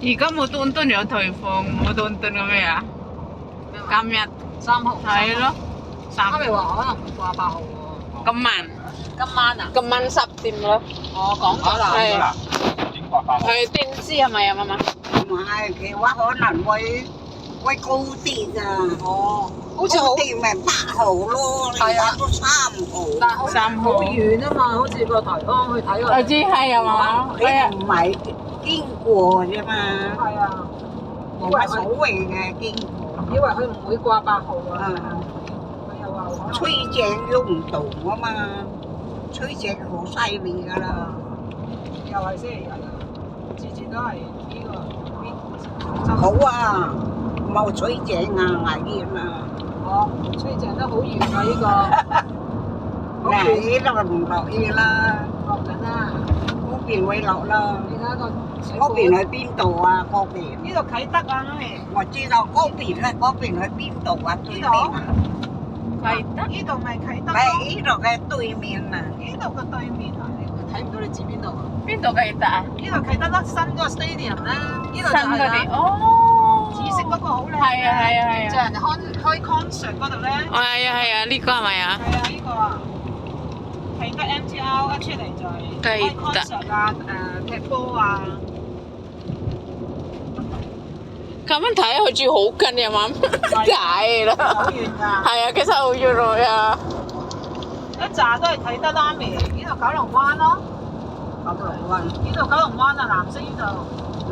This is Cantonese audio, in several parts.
而家冇東東有颱風，冇東東嘅咩啊？今日3號。係咯，我咪話可能會掛8號喎。今晚啊？今晚10點咯。我講咗啦。係點掛8號？係電視係咪啊，媽媽？唔係，佢話可能會高啲啊。哦，好似好，高啲咪8號咯，而家都3號。但係好3號好遠啊嘛，好似個颱風去睇我哋。我知係啊，媽媽。係啊你唔係經過啫嘛，係啊，冇乜所謂嘅經過。以為佢唔會掛8號啊。啊，佢又話可能。吹正喐唔到啊嘛，吹正好犀利㗎啦。又係星期日啊，次次都係呢個邊。好啊，冇吹正啊，危險啊！哦，吹正得好遠啊！呢個。好遠。呢度唔落雨啦，落緊啦。嗰邊會落啦。你睇下個水嗰邊去邊度啊？嗰邊呢度啟德啊，媽咪。我知道嗰邊咧，嗰邊去邊度啊？對面啊？啟德呢度咪啟德咯。喺呢度嘅對面啊！呢度嘅對面啊，你睇唔到你指邊度啊？邊度啟德啊？呢度啟德得新嗰個 stadium 咧，呢度就新嗰啲係啦。哦。紫色嗰個好靚。係啊係啊係啊。就人哋開 concert 嗰度咧。係啊係啊，呢個係咪啊？係啊，呢個啊，啟德 MTR 一出嚟就係開 concert 啊，踢波啊。咁樣睇好似好近啊，媽係啦。好遠㗎。係啊，其實好遠咯呀。一紮都係啟德拉面，呢度九龍灣咯。九龍灣，呢度九龍灣啊，藍色呢度。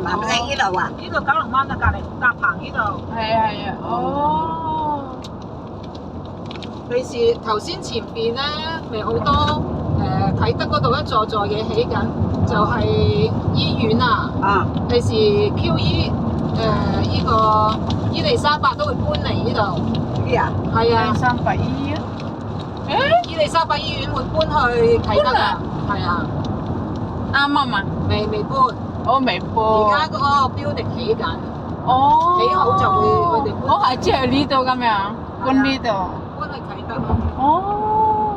南西呢度啊？呢度九龍灣啊，隔離搭棚呢度。係啊係啊。哦。你是頭先前邊咧，咪好多啟德嗰度一座座嘢起緊，就係醫院啊。啊，第時 QE 呢個伊利沙伯都會搬嚟呢度。呢啊？係啊， 300醫啊？伊利沙伯醫院會搬去啟德啊。係啊，啱啊嘛。未搬。我未播。而家嗰個 building 起緊，哦。起好就會佢哋搬。我係知喺呢度咁樣，搬呢度。搬去啟德咯。哦。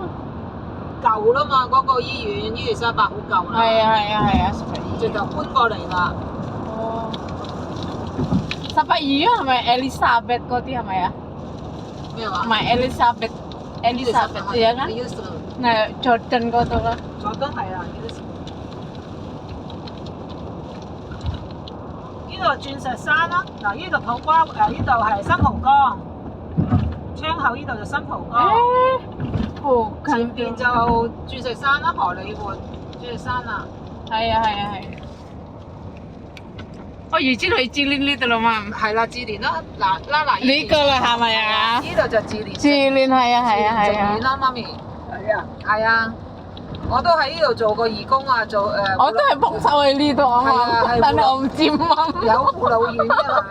舊啦嘛，嗰個醫院伊利沙伯好舊啦。係啊係啊係啊，300醫。直頭搬過嚟啦。哦。300醫係咪 Elizabeth 嗰啲係咪啊？咩話？唔係 Elizabeth 啲啊？係Jordan嗰度啦。佐敦係啊，呢度係鑽石山啦。嗱，呢度土瓜呢度係新蒲崗，窗口呢度就新蒲崗。好前近邊就鑽石山啦，荷里活鑽石山啊。係啊係啊係。我已經去智聯呢度啦嘛。係啦，智聯啦，嗱呢個啦係咪啊？呢度就智聯。智聯係啊係啊係智啊。聯啦，媽咪。係啊。係啊，我都喺呢度做過義工啊，做我都係幫手喺呢度啊嘛，但係我唔知乜。有護老院啫佢，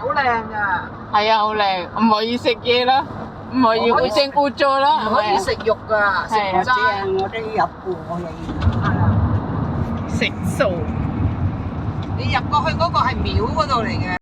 好靚㗎。係啊，好靚，唔可以食嘢啦，唔可以污精污糟啦，唔可以食肉㗎，食係啊正齋。我都入過嚟。係啊，食素。你入過去嗰個係廟嗰度嚟嘅。